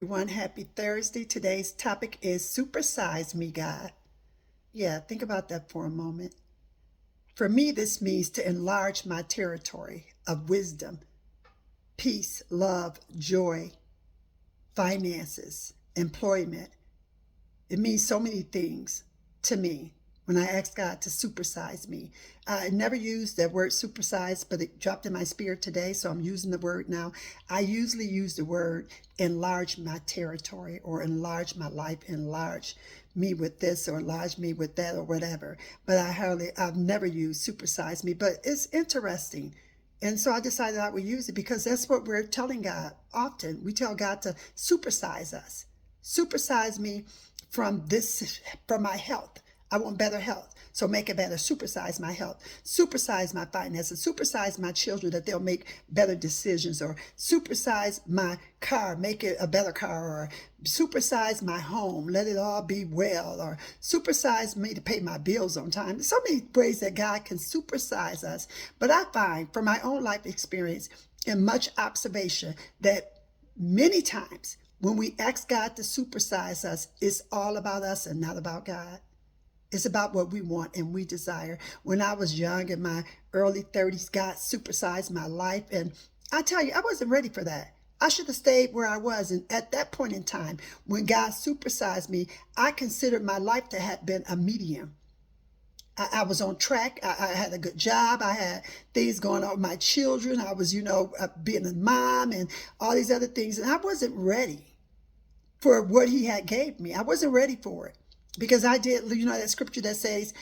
everyone. Happy Thursday. Today's topic is Supersize Me, God. Yeah, think about that for a moment. For me, this means to enlarge my territory of wisdom, peace, love, joy, finances, employment. It means so many things to me when I ask God to supersize me. I never used that word supersize, but it dropped in my spirit today, so I'm using the word now. I usually use the word enlarge my territory or enlarge my life, enlarge me with this or enlarge me with that or whatever. But I've never used supersize me, but it's interesting. And so I decided I would use it because that's what we're telling God often. We tell God to supersize us. Supersize me from my health. I want better health. So make it better. Supersize my health. Supersize my finances. Supersize my children that they'll make better decisions. Or supersize my car. Make it a better car. Or supersize my home. Let it all be well. Or supersize me to pay my bills on time. There's so many ways that God can supersize us. But I find from my own life experience and much observation that many times when we ask God to supersize us, it's all about us and not about God. It's about what we want and we desire. When I was young in my early 30s, God supersized my life. And I tell you, I wasn't ready for that. I should have stayed where I was. And at that point in time, when God supersized me, I considered my life to have been a medium. I was on track. I had a good job. I had things going on with my children. I was, being a mom and all these other things. And I wasn't ready for what he had gave me. I wasn't ready for it. Because I did, that scripture that says,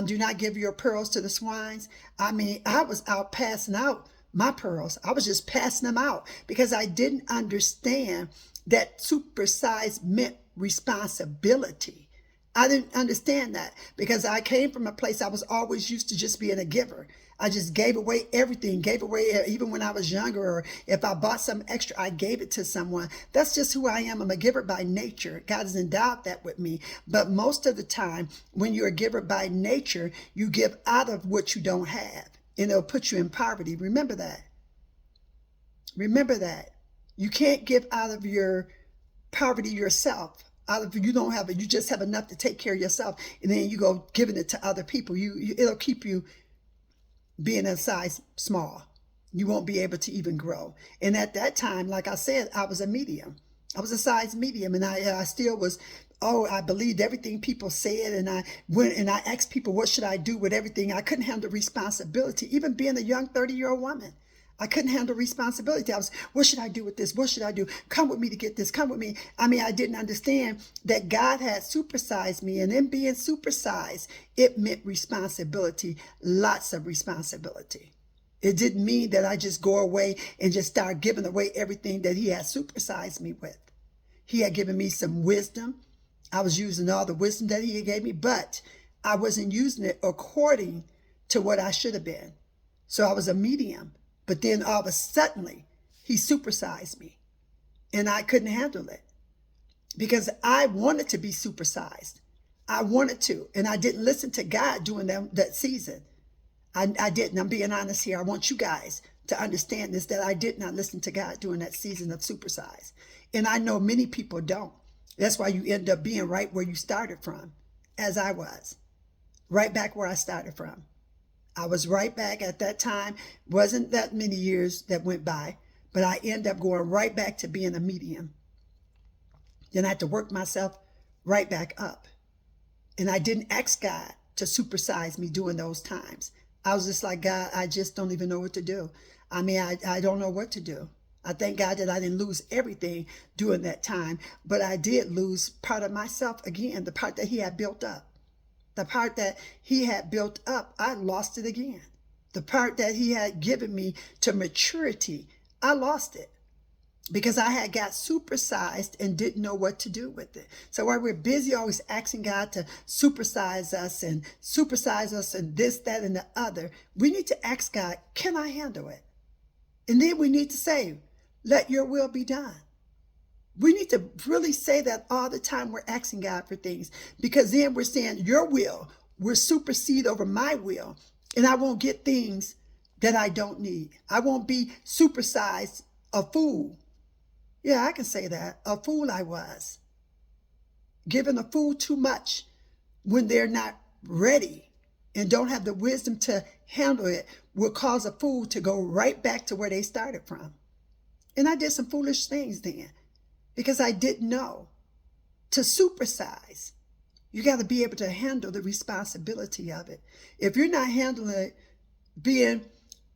do not give your pearls to the swines. I mean, I was out passing out my pearls. I was just passing them out because I didn't understand that supersize meant responsibility. I didn't understand that because I came from a place I was always used to just being a giver. I just gave away everything, gave away even when I was younger, or if I bought some extra, I gave it to someone. That's just who I am. I'm a giver by nature. God has endowed that with me. But most of the time, when you're a giver by nature, you give out of what you don't have, and it'll put you in poverty. Remember that. Remember that. You can't give out of your poverty yourself. Out of you don't have it, you just have enough to take care of yourself, and then you go giving it to other people. It'll keep you being a size small. You won't be able to even grow. And at that time, like I said, I was a medium. I was a size medium, and I still was. I believed everything people said, and I went and I asked people, what should I do with everything? I couldn't handle responsibility, even being a young 30-year-old woman. I couldn't handle responsibility. What should I do with this? What should I do? Come with me to get this. Come with me. I mean, I didn't understand that God had supersized me. And in being supersized, it meant responsibility, lots of responsibility. It didn't mean that I just go away and just start giving away everything that he had supersized me with. He had given me some wisdom. I was using all the wisdom that he gave me, but I wasn't using it according to what I should have been. So I was a medium. But then all of a sudden, he supersized me, and I couldn't handle it because I wanted to be supersized. I wanted to, and I didn't listen to God during that season. I didn't. I'm being honest here. I want you guys to understand this, that I did not listen to God during that season of supersize. And I know many people don't. That's why you end up being right where you started from, as I was, right back where I started from. I was right back at that time. Wasn't that many years that went by, but I ended up going right back to being a medium. Then I had to work myself right back up. And I didn't ask God to supersize me during those times. I was just like, God, I just don't even know what to do. I mean, I don't know what to do. I thank God that I didn't lose everything during that time, but I did lose part of myself again, the part that he had built up. The part that he had built up, I lost it again. The part that he had given me to maturity, I lost it because I had got supersized and didn't know what to do with it. So while we're busy always asking God to supersize us and this, that, and the other, we need to ask God, can I handle it? And then we need to say, let your will be done. We need to really say that all the time we're asking God for things, because then we're saying your will will supersede over my will, and I won't get things that I don't need. I won't be supersized a fool. Yeah, I can say that. A fool I was. Giving a fool too much when they're not ready and don't have the wisdom to handle it will cause a fool to go right back to where they started from. And I did some foolish things then because I didn't know to supersize. You got to be able to handle the responsibility of it. If you're not handling it, being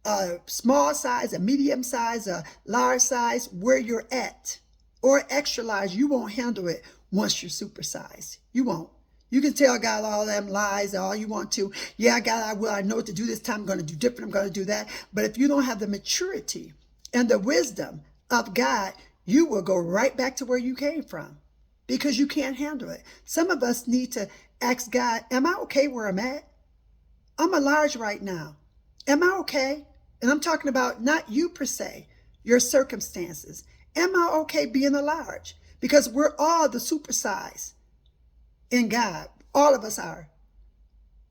a small size, a medium size, a large size, where you're at, or extra large, you won't handle it once you're supersized. You won't. You can tell God all them lies all you want to. Yeah, God, I will. I know what to do this time. I'm going to do different. I'm going to do that. But if you don't have the maturity and the wisdom of God, you will go right back to where you came from because you can't handle it. Some of us need to ask God, am I okay where I'm at? I'm a large right now. Am I okay? And I'm talking about not you per se, your circumstances. Am I okay being a large? Because we're all the supersize in God. All of us are.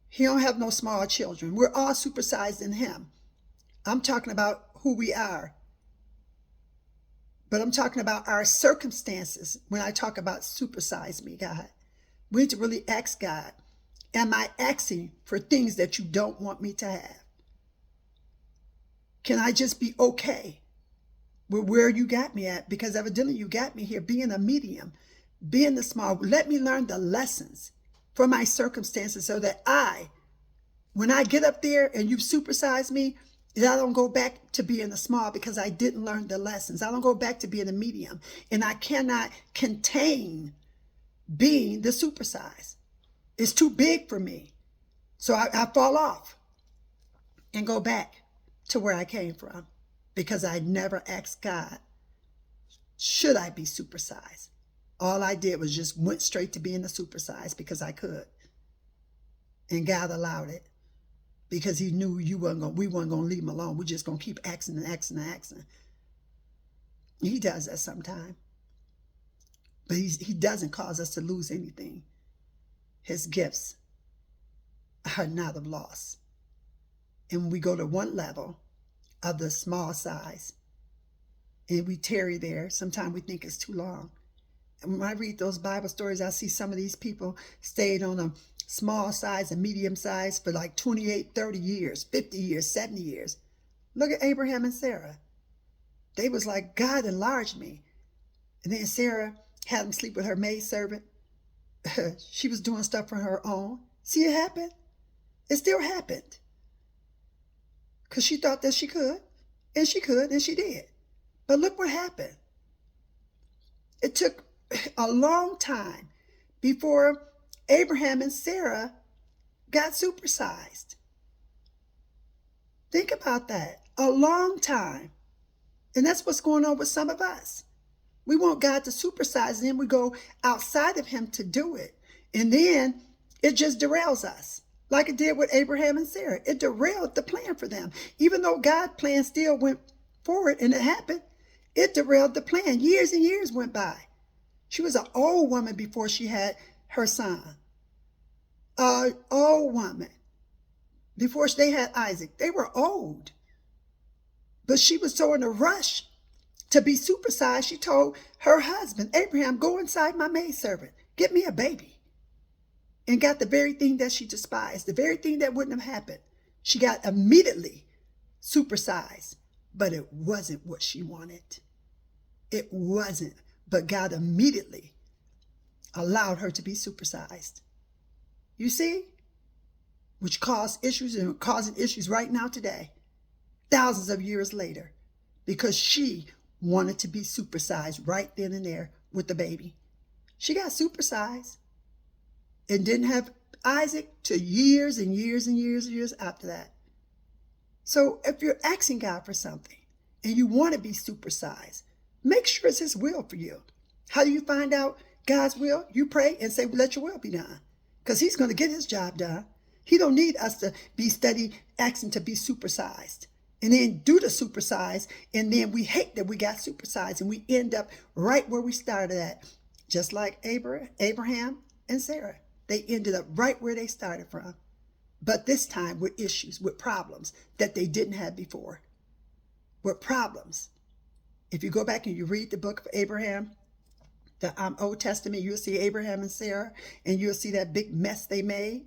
He don't have no small children. We're all supersized in him. I'm talking about who we are. But I'm talking about our circumstances when I talk about supersize me, God. We need to really ask God, am I asking for things that you don't want me to have? Can I just be okay with where you got me at? Because evidently you got me here being a medium, being the small. Let me learn the lessons from my circumstances so that when I get up there and you've supersized me, I don't go back to being a small because I didn't learn the lessons. I don't go back to being a medium. And I cannot contain being the supersize. It's too big for me. So I fall off and go back to where I came from because I never asked God, should I be supersized? All I did was just went straight to being the supersize because I could. And God allowed it because he knew we weren't going to leave him alone. We're just going to keep asking and asking and asking. He does that sometime. But he doesn't cause us to lose anything. His gifts are not of loss. And when we go to one level of the small size and we tarry there, sometimes we think it's too long. And when I read those Bible stories, I see some of these people stayed on a small size and medium size for like 28, 30 years, 50 years, 70 years. Look at Abraham and Sarah. They was like, God enlarged me. And then Sarah had him sleep with her maidservant. She was doing stuff on her own. See, it happened. It still happened. Because she thought that she could, and she did. But look what happened. It took a long time before Abraham and Sarah got supersized. Think about that. A long time. And that's what's going on with some of us. We want God to supersize, and then we go outside of him to do it. And then it just derails us. Like it did with Abraham and Sarah. It derailed the plan for them. Even though God's plan still went forward and it happened, it derailed the plan. Years and years went by. She was an old woman before she had her son. An old woman. Before they had Isaac. They were old. But she was so in a rush to be supersized, she told her husband, Abraham, go inside my maidservant. Get me a baby. And got the very thing that she despised, the very thing that wouldn't have happened. She got immediately supersized, but it wasn't what she wanted. It wasn't, but God immediately allowed her to be supersized. You see? Which caused issues and causing issues right now today, thousands of years later, because she wanted to be supersized right then and there with the baby. She got supersized. And didn't have Isaac to years and years and years and years after that. So if you're asking God for something and you want to be supersized, make sure it's his will for you. How do you find out God's will? You pray and say, let your will be done. Because he's going to get his job done. He don't need us to be steady asking to be supersized. And then do the supersize. And then we hate that we got supersized. And we end up right where we started at. Just like Abraham and Sarah. They ended up right where they started from. But this time with issues, with problems that they didn't have before. With problems. If you go back and you read the book of Abraham, the Old Testament, you'll see Abraham and Sarah, and you'll see that big mess they made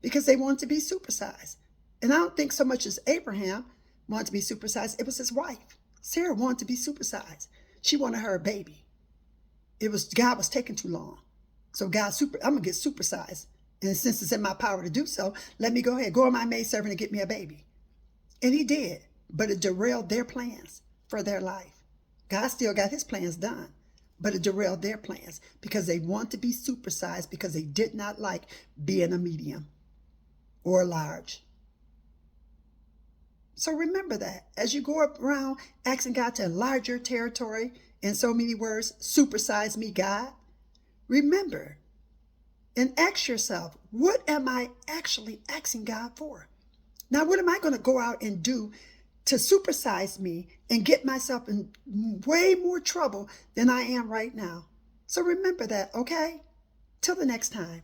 because they wanted to be supersized. And I don't think so much as Abraham wanted to be supersized. It was his wife. Sarah wanted to be supersized. She wanted her a baby. God was taking too long. So I'm going to get supersized. And since it's in my power to do so, let me go ahead, go on my maidservant and get me a baby. And he did, but it derailed their plans for their life. God still got his plans done, but it derailed their plans because they want to be supersized because they did not like being a medium or a large. So remember that as you go around asking God to enlarge your territory, in so many words, supersize me, God, remember and ask yourself, what am I actually asking God for? Now, what am I going to go out and do to supersize me and get myself in way more trouble than I am right now? So remember that, okay? Till the next time.